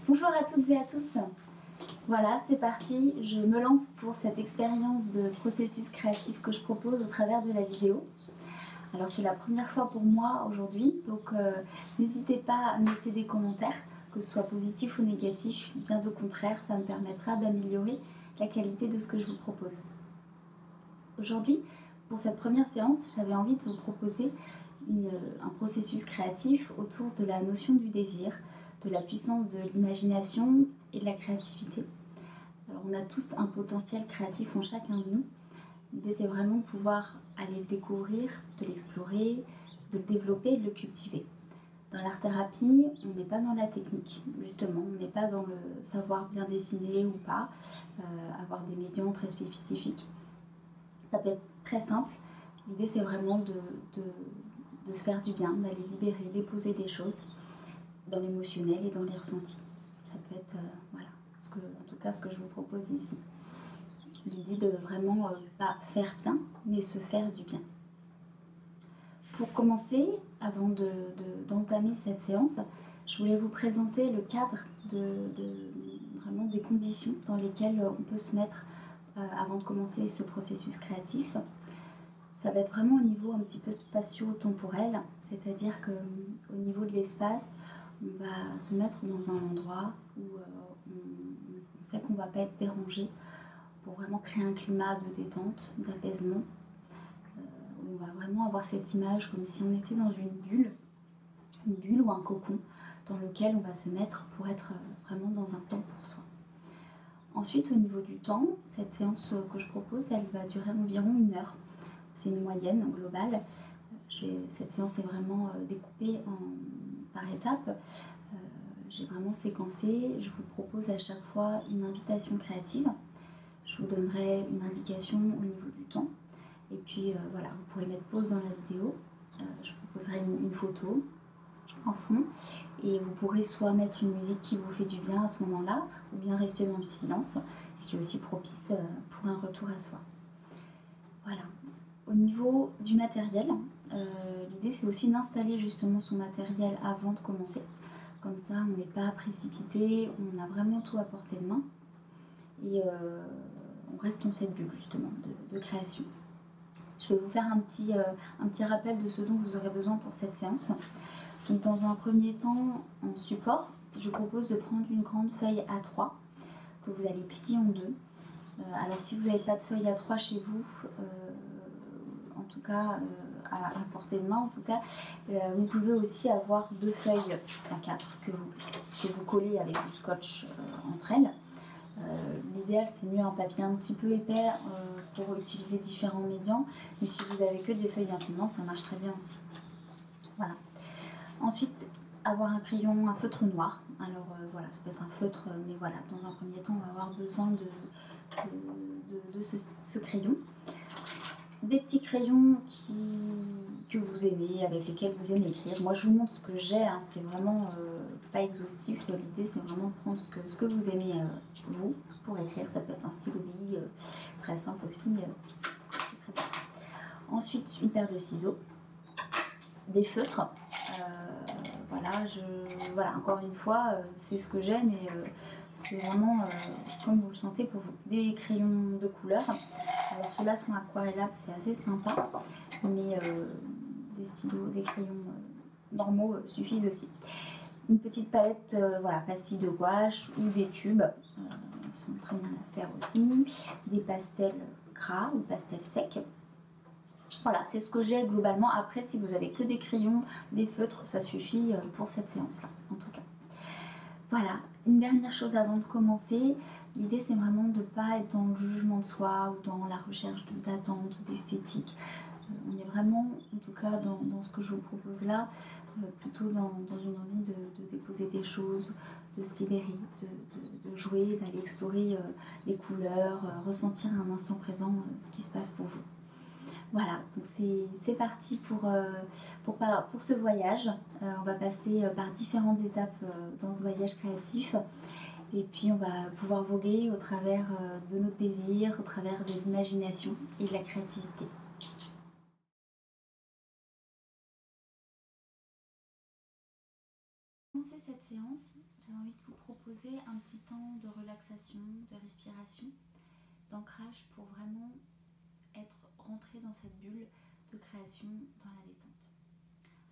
Bonjour à toutes et à tous. Voilà, c'est parti. Je me lance pour cette expérience de processus créatif que je propose au travers de la vidéo. Alors c'est la première fois pour moi aujourd'hui, donc n'hésitez pas à me laisser des commentaires, que ce soit positif ou négatif. Bien au contraire, ça me permettra d'améliorer la qualité de ce que je vous propose. Aujourd'hui, pour cette première séance, j'avais envie de vous proposer un processus créatif autour de la notion du désir, de la puissance de l'imagination et de la créativité. Alors on a tous un potentiel créatif en chacun de nous. L'idée c'est vraiment de pouvoir aller le découvrir, de l'explorer, de le développer et de le cultiver. Dans l'art-thérapie, on n'est pas dans la technique, justement, on n'est pas dans le savoir bien dessiner ou pas, avoir des médiums très spécifiques. Ça peut être très simple. L'idée c'est vraiment de se faire du bien, d'aller libérer, déposer des choses dans l'émotionnel et dans les ressentis. Ça peut être voilà, en tout cas ce que je vous propose ici. L'idée de vraiment pas faire bien, mais se faire du bien. Pour commencer, avant d'entamer cette séance, je voulais vous présenter le cadre vraiment des conditions dans lesquelles on peut se mettre avant de commencer ce processus créatif. Ça va être vraiment au niveau un petit peu spatio-temporel, c'est-à-dire qu'au niveau de l'espace, on va se mettre dans un endroit où on sait qu'on ne va pas être dérangé, pour vraiment créer un climat de détente, d'apaisement. On va vraiment avoir cette image comme si on était dans une bulle ou un cocon dans lequel on va se mettre pour être vraiment dans un temps pour soi. Ensuite, au niveau du temps, cette séance que je propose, elle va durer environ 1 heure. C'est une moyenne globale. Cette séance est vraiment découpée par étapes. J'ai vraiment séquencé. Je vous propose à chaque fois une invitation créative. Je vous donnerai une indication au niveau du temps. Et puis voilà, vous pourrez mettre pause dans la vidéo. Je vous proposerai une photo en fond. Et vous pourrez soit mettre une musique qui vous fait du bien à ce moment-là, ou bien rester dans le silence, ce qui est aussi propice pour un retour à soi. Voilà. Au niveau du matériel, l'idée c'est aussi d'installer justement son matériel avant de commencer. Comme ça, on n'est pas précipité, on a vraiment tout à portée de main. Et on reste dans cette bulle justement de création. Je vais vous faire un petit rappel de ce dont vous aurez besoin pour cette séance. Donc dans un premier temps, en support, je vous propose de prendre une grande feuille A3 que vous allez plier en deux. Alors si vous n'avez pas de feuille A3 chez vous, en tout cas à portée de main en tout cas, vous pouvez aussi avoir 2 feuilles A4 que vous collez avec du scotch entre elles. L'idéal c'est mieux un papier un petit peu épais pour utiliser différents médiums, mais si vous avez que des feuilles imprimantes, ça marche très bien aussi. Voilà. Ensuite, avoir un crayon, un feutre noir. Alors voilà, ça peut être un feutre, mais voilà, dans un premier temps, on va avoir besoin de ce crayon. Des petits crayons que vous aimez, avec lesquels vous aimez écrire. Moi, je vous montre ce que j'ai, hein, c'est vraiment pas exhaustif. L'idée, c'est vraiment de prendre ce que vous aimez, vous, pour écrire. Ça peut être un stylo bille, très simple aussi. Très bien. Ensuite, une paire de ciseaux, des feutres. Voilà, encore une fois, c'est ce que j'ai, mais c'est vraiment comme vous le sentez pour vous. Des crayons de couleur. Alors ceux-là sont aquarellables, c'est assez sympa, mais des stylos, des crayons normaux suffisent aussi. Une petite palette, voilà, pastille de gouache ou des tubes, sont très bien à faire aussi. Des pastels gras ou pastels secs. Voilà, c'est ce que j'ai globalement. Après, si vous avez que des crayons, des feutres, ça suffit pour cette séance-là, en tout cas. Voilà, une dernière chose avant de commencer. L'idée, c'est vraiment de ne pas être dans le jugement de soi ou dans la recherche d'attente ou d'esthétique. On est vraiment, en tout cas, dans ce que je vous propose là, plutôt dans une envie de déposer des choses, de se libérer, de jouer, d'aller explorer les couleurs, ressentir à un instant présent ce qui se passe pour vous. Voilà, donc c'est parti pour ce voyage. On va passer par différentes étapes dans ce voyage créatif. Et puis on va pouvoir voguer au travers de notre désir, au travers de l'imagination et de la créativité. Pour commencer cette séance, j'avais envie de vous proposer un petit temps de relaxation, de respiration, d'ancrage pour vraiment être rentré dans cette bulle de création dans la détente.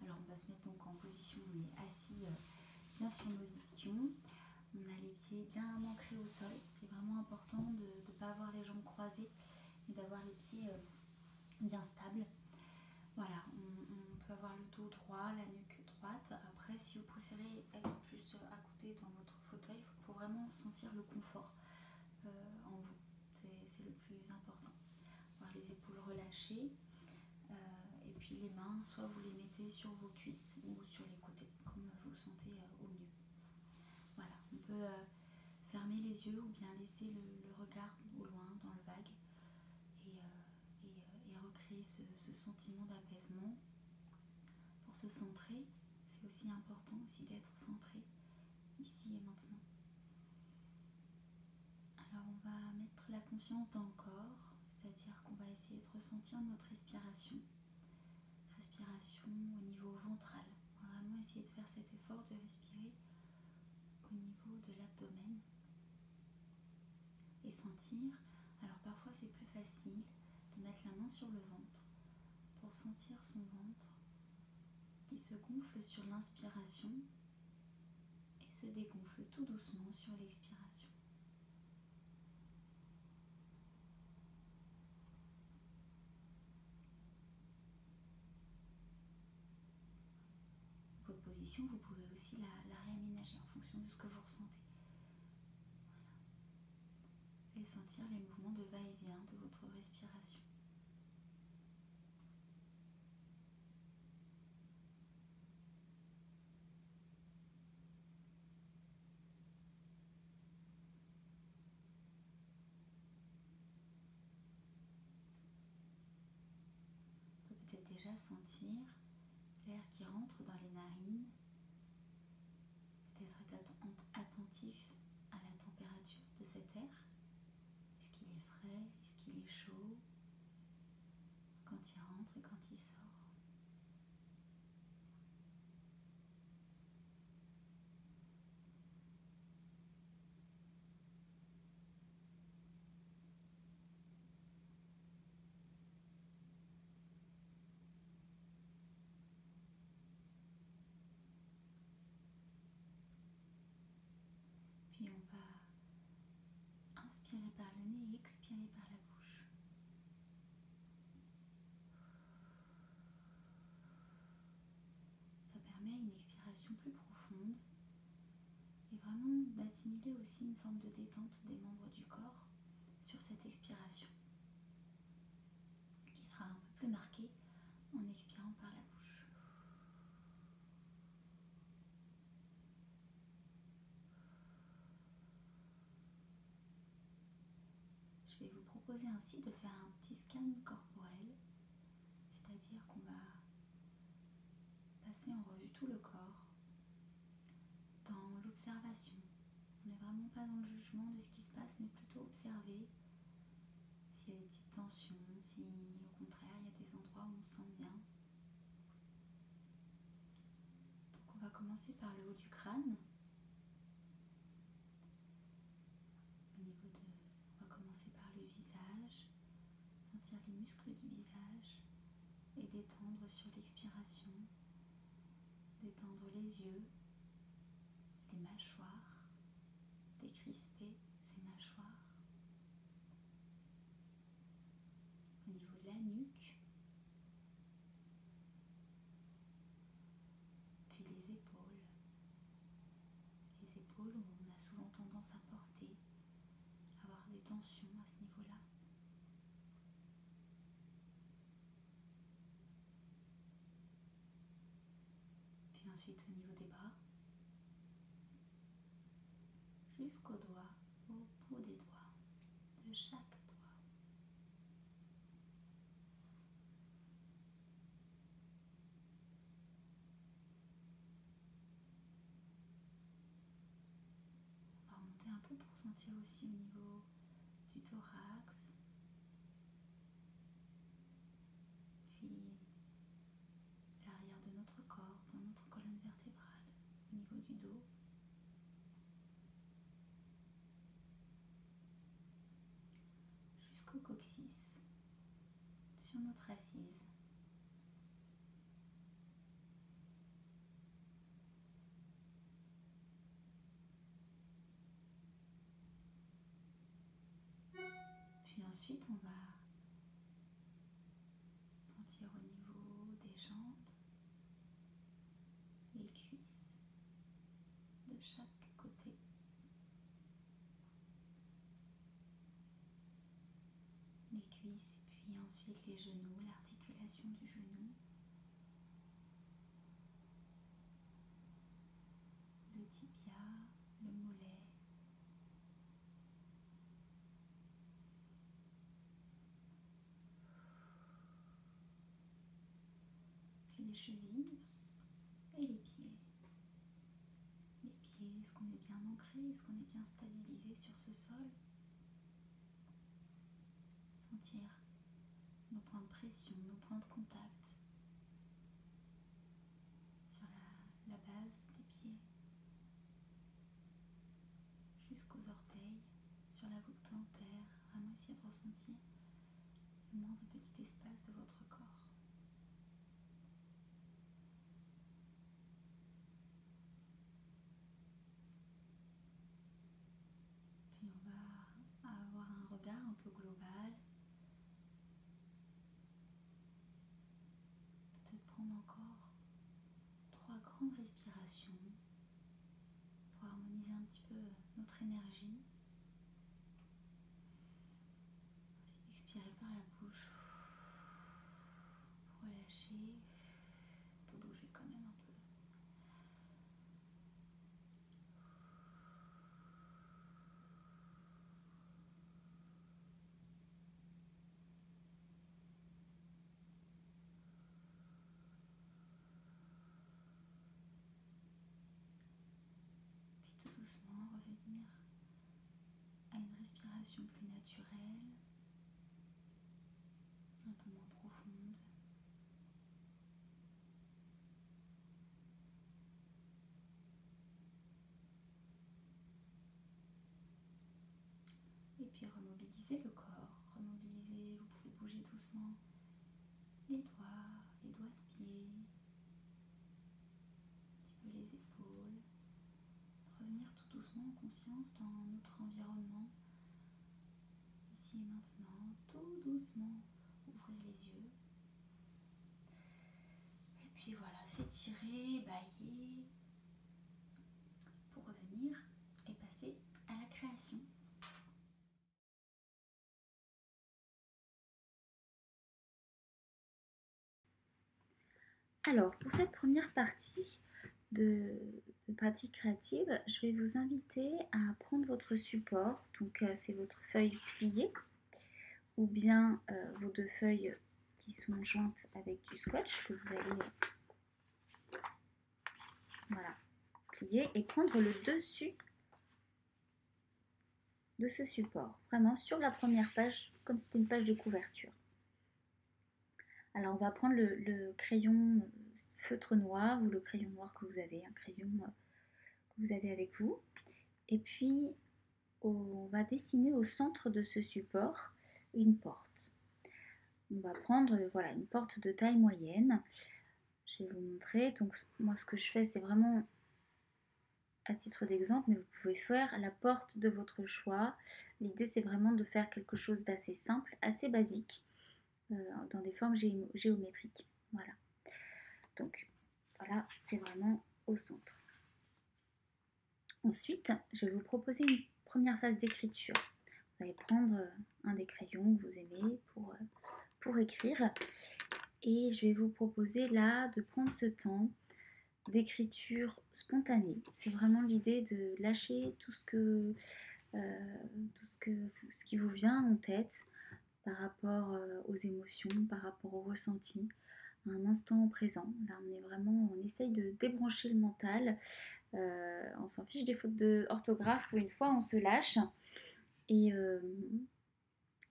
Alors on va se mettre donc en position, on est assis bien sur nos ischions, on a les pieds bien ancrés au sol, c'est vraiment important de ne pas avoir les jambes croisées et d'avoir les pieds bien stables. Voilà, on peut avoir le dos droit, la nuque droite. Après, si vous préférez être plus accoudé dans votre fauteuil, il faut vraiment sentir le confort en vous. C'est le plus important. Avoir les épaules relâchées et puis les mains, soit vous les mettez sur vos cuisses ou sur les côtés, comme vous sentez au mieux. Voilà, on peut fermer les yeux ou bien laisser le regard au loin dans le vague et recréer ce sentiment d'apaisement. Pour se centrer, c'est aussi important aussi d'être centré ici et maintenant. Alors on va mettre la conscience dans le corps, c'est-à-dire qu'on va essayer de ressentir notre respiration. Respiration au niveau ventral. On va vraiment essayer de faire cet effort de respirer au niveau de l'abdomen et sentir. Alors parfois c'est plus facile de mettre la main sur le ventre pour sentir son ventre qui se gonfle sur l'inspiration et se dégonfle tout doucement sur l'expiration. Votre position, vous pouvez aussi la réaménager en fonction de ce que vous ressentez. Voilà. Vous allez sentir les mouvements de va-et-vient de votre respiration. On peut peut-être déjà sentir l'air qui rentre dans les narines, peut-être être attentif à la température de cet air. Est-ce qu'il est frais? Est-ce qu'il est chaud? Quand il rentre et quand il sort. Puis on va inspirer par le nez et expirer par la bouche. Ça permet une expiration plus profonde et vraiment d'assimiler aussi une forme de détente des membres du corps sur cette expiration qui sera un peu plus marquée en expirant par la bouche. Je vais vous proposer ainsi de faire un petit scan corporel, c'est-à-dire qu'on va passer en revue tout le corps dans l'observation. On n'est vraiment pas dans le jugement de ce qui se passe, mais plutôt observer s'il y a des petites tensions, si au contraire il y a des endroits où on se sent bien. Donc on va commencer par le haut du crâne. On va commencer par le visage, sentir les muscles du visage et détendre sur l'expiration, détendre les yeux, les mâchoires, décrisper ces mâchoires. Au niveau de la nuque, puis les épaules. Les épaules où on a souvent tendance à porter, à avoir des tensions à ce niveau-là. Puis ensuite au niveau des bras, jusqu'aux doigts, au bout des doigts, de chaque doigt. On va remonter un peu pour sentir aussi au niveau du thorax, puis l'arrière de notre corps, dans notre colonne vertébrale, au niveau du dos. plexus, sur notre assise. Puis ensuite, on va sentir au niveau des jambes, les cuisses de chaque côté. Les cuisses et puis ensuite les genoux, l'articulation du genou, le tibia, le mollet, puis les chevilles et les pieds. Les pieds, est-ce qu'on est bien ancré, est-ce qu'on est bien stabilisé sur ce sol? Sentir nos points de pression, nos points de contact sur la base des pieds jusqu'aux orteils, sur la voûte plantaire. Vraiment essayer de ressentir le moindre petit espace de votre corps. Puis on va avoir un regard un peu global. Peut-être prendre encore 3 grandes respirations pour harmoniser un petit peu notre énergie. Expirez par la bouche pour relâcher. On peut bouger quand même un peu. Puis tout doucement revenir à une respiration plus naturelle, un peu moins profonde. Et puis remobiliser le corps, remobiliser, vous pouvez bouger doucement les doigts de pied, un petit peu les épaules, revenir tout doucement en conscience dans notre environnement, ici et maintenant, tout doucement, ouvrir les yeux. Et puis voilà, s'étirer, bâiller, pour revenir et passer à la création. Alors, pour cette première partie de pratique créative, je vais vous inviter à prendre votre support, donc c'est votre feuille pliée, ou bien vos 2 feuilles qui sont jointes avec du scotch que vous allez voilà, plier et prendre le dessus de ce support, vraiment sur la première page, comme si c'était une page de couverture. Alors on va prendre le crayon feutre noir ou le crayon noir que vous avez, un crayon que vous avez avec vous. Et puis on va dessiner au centre de ce support une porte. On va prendre voilà, une porte de taille moyenne. Je vais vous montrer. Donc moi ce que je fais c'est vraiment à titre d'exemple, mais vous pouvez faire la porte de votre choix. L'idée c'est vraiment de faire quelque chose d'assez simple, assez basique, dans des formes géométriques. Voilà. Donc voilà, c'est vraiment au centre. Ensuite, je vais vous proposer une première phase d'écriture. Vous allez prendre un des crayons que vous aimez pour écrire. Et je vais vous proposer là de prendre ce temps d'écriture spontanée. C'est vraiment l'idée de lâcher tout ce qui vous vient en tête par rapport aux émotions, par rapport au ressenti, à un instant présent. Là, on essaye de débrancher le mental. On s'en fiche des fautes d'orthographe. Pour une fois, on se lâche. Et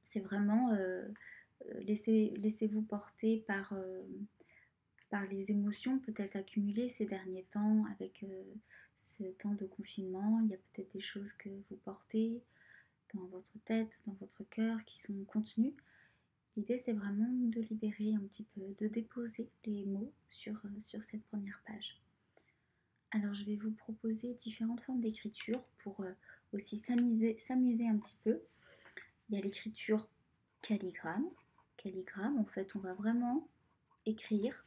c'est vraiment laissez-vous porter par les émotions peut-être accumulées ces derniers temps avec ce temps de confinement. Il y a peut-être des choses que vous portez dans votre tête, dans votre cœur, qui sont contenus. L'idée, c'est vraiment de libérer un petit peu, de déposer les mots sur cette première page. Alors, je vais vous proposer différentes formes d'écriture pour aussi s'amuser un petit peu. Il y a l'écriture calligramme. Calligramme, en fait, on va vraiment écrire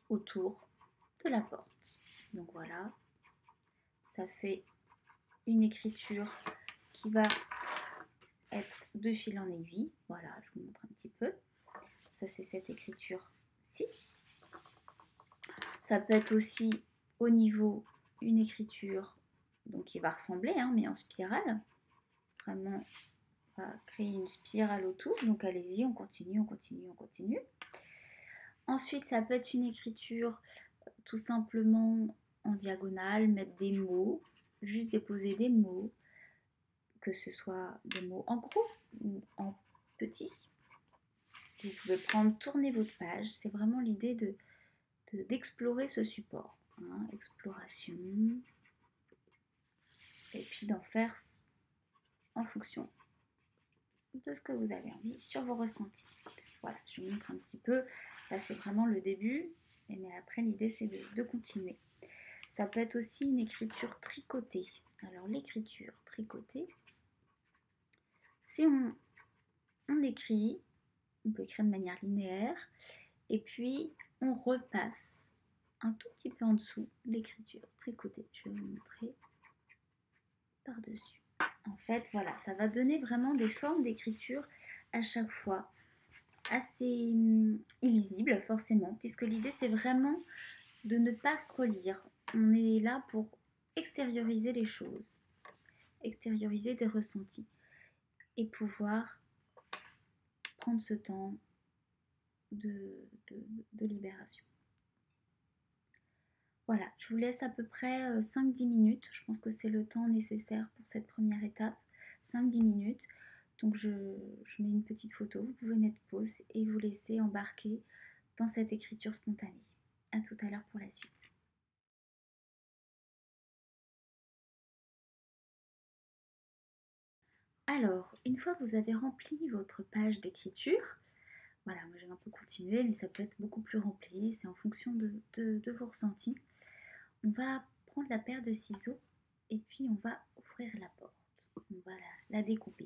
autour de la porte. Donc voilà, ça fait une écriture qui va être de fil en aiguille. Voilà, je vous montre un petit peu. Ça, c'est cette écriture-ci. Ça peut être aussi au niveau une écriture donc qui va ressembler, mais en spirale. Vraiment, on va créer une spirale autour. Donc allez-y, on continue, on continue, on continue. Ensuite, ça peut être une écriture tout simplement en diagonale, mettre des mots, juste déposer des mots, que ce soit des mots en gros ou en petit. Vous pouvez tourner votre page. C'est vraiment l'idée d'explorer ce support. Exploration. Et puis d'en faire en fonction de ce que vous avez envie sur vos ressentis. Voilà, je vous montre un petit peu. Là, c'est vraiment le début. Mais après, l'idée, c'est de continuer. Ça peut être aussi une écriture tricotée. Alors, l'écriture tricotée, c'est on écrit, on peut écrire de manière linéaire, et puis on repasse un tout petit peu en dessous l'écriture tricotée. Je vais vous montrer par-dessus. En fait, voilà, ça va donner vraiment des formes d'écriture à chaque fois assez illisibles, forcément, puisque l'idée, c'est vraiment de ne pas se relire. On est là pour extérioriser les choses, extérioriser des ressentis et pouvoir prendre ce temps de libération. Voilà, je vous laisse à peu près 5-10 minutes. Je pense que c'est le temps nécessaire pour cette première étape. 5-10 minutes. Donc je mets une petite photo. Vous pouvez mettre pause et vous laisser embarquer dans cette écriture spontanée. À tout à l'heure pour la suite. Alors, une fois que vous avez rempli votre page d'écriture, voilà, moi j'ai un peu continué, mais ça peut être beaucoup plus rempli. C'est en fonction de vos ressentis. On va prendre la paire de ciseaux et puis on va ouvrir la porte. On va la découper.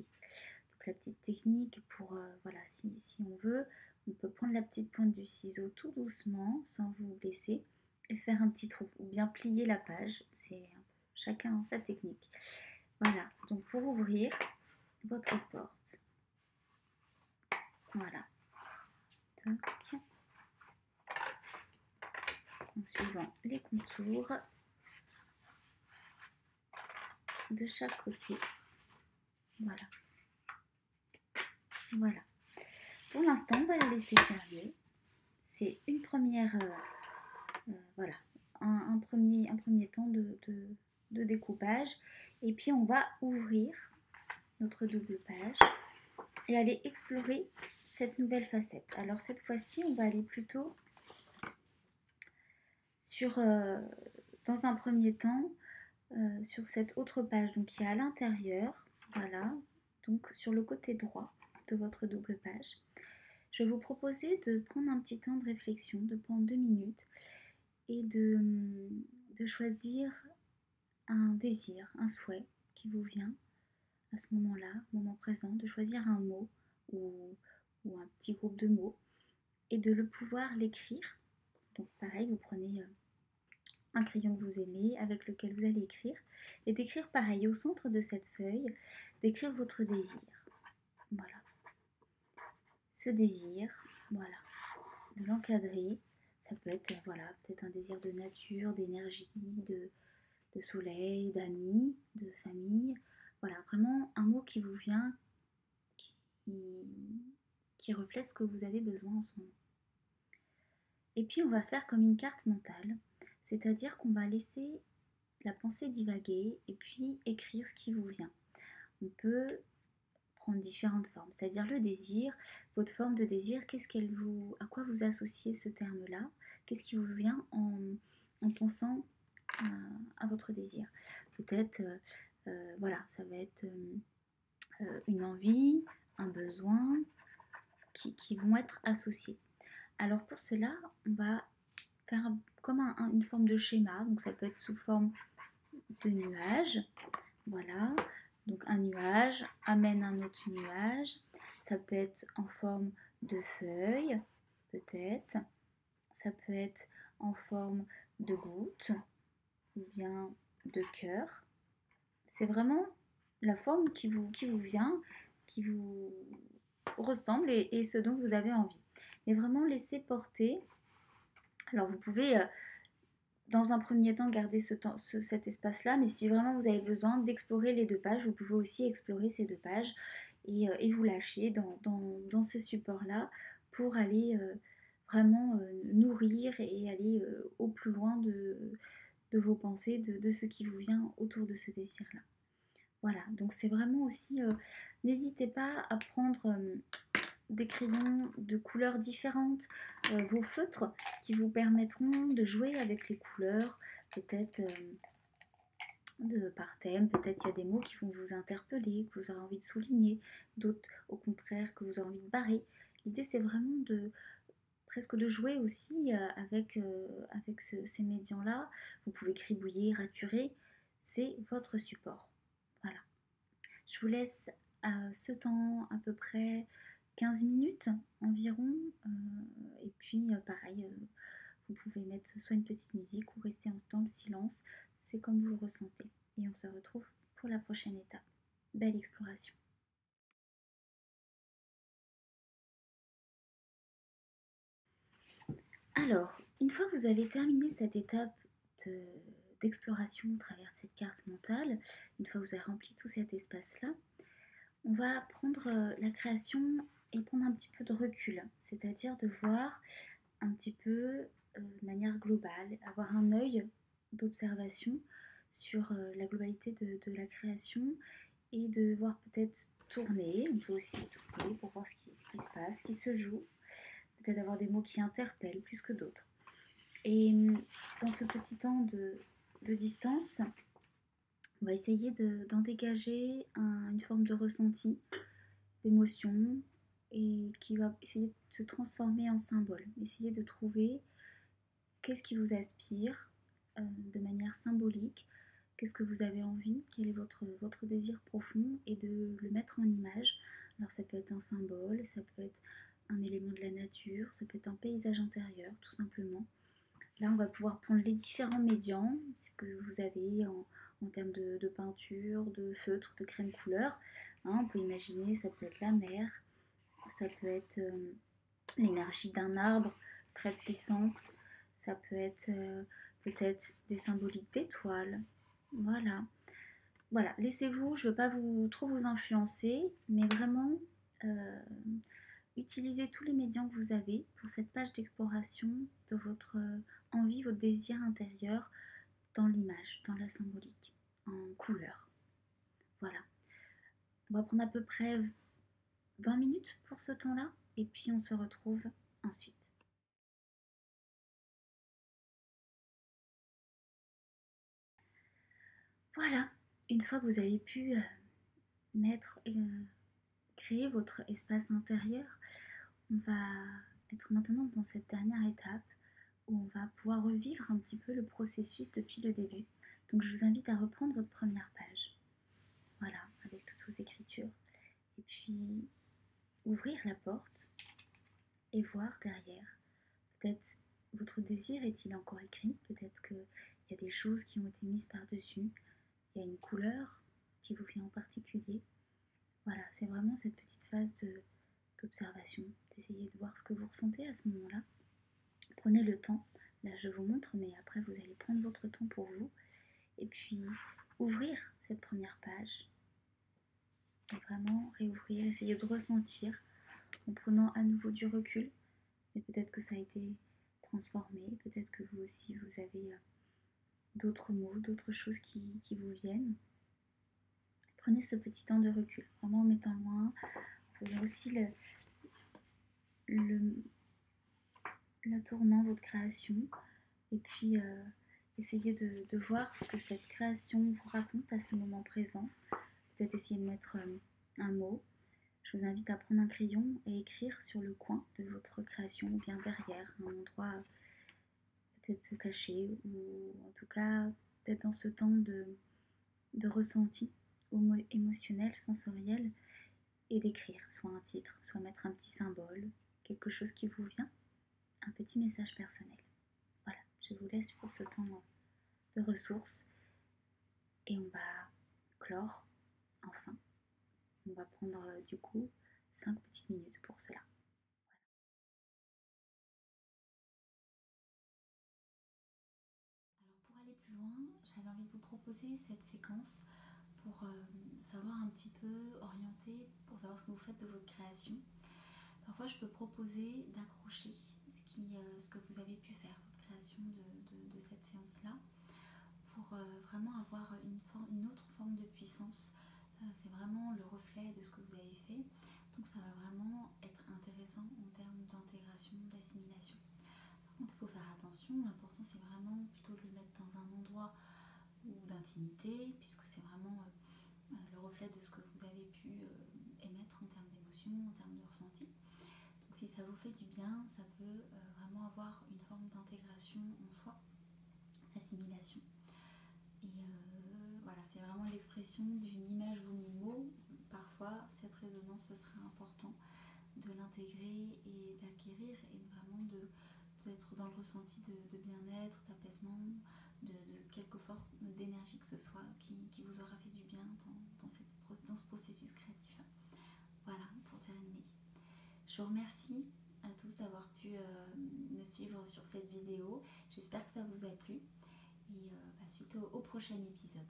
Donc la petite technique pour, voilà, si on veut, on peut prendre la petite pointe du ciseau tout doucement, sans vous blesser, et faire un petit trou, ou bien plier la page. C'est chacun sa technique. Voilà, donc pour ouvrir votre porte, voilà. Tac. En suivant les contours de chaque côté. Voilà. Voilà. Pour l'instant, on va la laisser fermer. C'est une première, voilà, un premier temps de découpage. Et puis, on va ouvrir notre double page et aller explorer cette nouvelle facette. Alors, cette fois-ci, on va aller plutôt sur, dans un premier temps, sur cette autre page, donc qui est à l'intérieur, voilà, donc sur le côté droit de votre double page. Je vais vous proposer de prendre un petit temps de réflexion, de prendre 2 minutes et de choisir un désir, un souhait qui vous vient à ce moment-là, moment présent, de choisir un mot ou un petit groupe de mots et de le pouvoir l'écrire. Donc pareil, vous prenez un crayon que vous aimez avec lequel vous allez écrire et d'écrire pareil au centre de cette feuille, d'écrire votre désir. Voilà. Ce désir, voilà, de l'encadrer. Ça peut être, voilà, peut-être un désir de nature, d'énergie, de soleil, d'amis, de famille. Voilà, vraiment un mot qui vous vient, qui reflète ce que vous avez besoin en ce moment. Et puis on va faire comme une carte mentale, c'est-à-dire qu'on va laisser la pensée divaguer et puis écrire ce qui vous vient. On peut prendre différentes formes, c'est-à-dire le désir, votre forme de désir, à quoi vous associez ce terme-là, qu'est-ce qui vous vient en pensant à votre désir. Peut-être, voilà, ça va être une envie, un besoin qui vont être associés. Alors pour cela, on va faire comme une forme de schéma, donc ça peut être sous forme de nuage, voilà, donc un nuage amène un autre nuage, ça peut être en forme de feuille, peut-être, ça peut être en forme de goutte, ou bien de cœur, c'est vraiment la forme qui vous vient, qui vous ressemble et ce dont vous avez envie. Mais vraiment laisser porter. Alors vous pouvez dans un premier temps garder cet espace-là, mais si vraiment vous avez besoin d'explorer les deux pages, vous pouvez aussi explorer ces deux pages et vous lâcher dans ce support-là pour aller vraiment nourrir et aller au plus loin de vos pensées, de ce qui vous vient autour de ce désir-là. Voilà, donc c'est vraiment aussi, n'hésitez pas à prendre des crayons de couleurs différentes, vos feutres qui vous permettront de jouer avec les couleurs, peut-être par thème, peut-être il y a des mots qui vont vous interpeller, que vous aurez envie de souligner, d'autres au contraire que vous aurez envie de barrer. L'idée c'est vraiment presque de jouer aussi avec ces médians-là. Vous pouvez cribouiller, raturer, c'est votre support. Voilà. Je vous laisse ce temps à peu près 15 minutes environ. Et puis pareil, vous pouvez mettre soit une petite musique ou rester dans le silence. C'est comme vous le ressentez. Et on se retrouve pour la prochaine étape. Belle exploration. Alors, une fois que vous avez terminé cette étape d'exploration au travers de cette carte mentale, une fois que vous avez rempli tout cet espace-là, on va prendre la création et prendre un petit peu de recul, c'est-à-dire de voir un petit peu de manière globale, avoir un œil d'observation sur la globalité de la création et de voir peut-être tourner, on peut aussi tourner pour voir ce qui se passe, ce qui se joue, peut-être avoir des mots qui interpellent plus que d'autres. Et dans ce petit temps de distance, on va essayer d'en dégager une forme de ressenti, d'émotion, et qui va essayer de se transformer en symbole. Essayez de trouver qu'est-ce qui vous aspire de manière symbolique, qu'est-ce que vous avez envie, quel est votre désir profond, et de le mettre en image. Alors ça peut être un symbole, ça peut être un élément de la nature, ça peut être un paysage intérieur tout simplement. Là on va pouvoir prendre les différents médians, ce que vous avez en termes de peinture, de feutre, de crème couleur. Hein, on peut imaginer, ça peut être la mer, ça peut être l'énergie d'un arbre très puissante, ça peut être peut-être des symboliques d'étoiles. Voilà. Voilà, laissez-vous, je ne veux pas trop vous influencer, mais vraiment utilisez tous les médias que vous avez pour cette page d'exploration de votre envie, votre désir intérieur dans l'image, dans la symbolique, en couleur. Voilà. On va prendre à peu près 20 minutes pour ce temps-là et puis on se retrouve ensuite. Voilà, une fois que vous avez pu mettre et créer votre espace intérieur, on va être maintenant dans cette dernière étape où on va pouvoir revivre un petit peu le processus depuis le début. Donc je vous invite à reprendre votre première page, voilà, avec toutes vos écritures, et puis ouvrir la porte et voir derrière. Peut-être votre désir est-il encore écrit, peut-être qu'il y a des choses qui ont été mises par-dessus, il y a une couleur qui vous vient en particulier. Voilà, c'est vraiment cette petite phase d'observation, d'essayer de voir ce que vous ressentez à ce moment-là. Prenez le temps, là je vous montre, mais après vous allez prendre votre temps pour vous, et puis ouvrir cette première page, et vraiment réouvrir, essayer de ressentir, en prenant à nouveau du recul, mais peut-être que ça a été transformé, peut-être que vous aussi vous avez d'autres mots, d'autres choses qui vous viennent. Prenez ce petit temps de recul, vraiment en mettant loin, en faisant aussi la tournant, votre création, et puis essayez de voir ce que cette création vous raconte à ce moment présent. Peut-être essayer de mettre un mot. Je vous invite à prendre un crayon et écrire sur le coin de votre création ou bien derrière, un endroit peut-être caché ou en tout cas d'être dans ce temps de ressenti émotionnel, sensoriel et d'écrire soit un titre, soit mettre un petit symbole, quelque chose qui vous vient, un petit message personnel. Voilà, je vous laisse pour ce temps de ressources et on va clore enfin. On va prendre du coup 5 petites minutes pour cela. Alors pour aller plus loin, j'avais envie de vous proposer cette séquence pour savoir un petit peu orienter, pour savoir ce que vous faites de votre création. Parfois je peux proposer d'accrocher ce que vous avez pu faire, votre création de cette séance-là, pour vraiment avoir une autre forme de puissance. C'est vraiment le reflet de ce que vous avez fait, donc ça va vraiment être intéressant en termes d'intégration, d'assimilation. Par contre, il faut faire attention, l'important c'est vraiment plutôt de le mettre dans un endroit d'intimité, puisque c'est vraiment le reflet de ce que vous avez pu émettre en termes d'émotion, en termes de ressenti. Donc si ça vous fait du bien, ça peut vraiment avoir une forme d'intégration en soi, d'assimilation. Et voilà, c'est vraiment l'expression d'une image vaut mille mots. Parfois, cette résonance, ce serait important de l'intégrer et d'acquérir et vraiment d'être dans le ressenti de bien-être, d'apaisement, de quelque forme d'énergie que ce soit qui vous aura fait du bien dans ce processus créatif. Voilà, pour terminer. Je vous remercie à tous d'avoir pu me suivre sur cette vidéo. J'espère que ça vous a plu et suite au prochain épisode.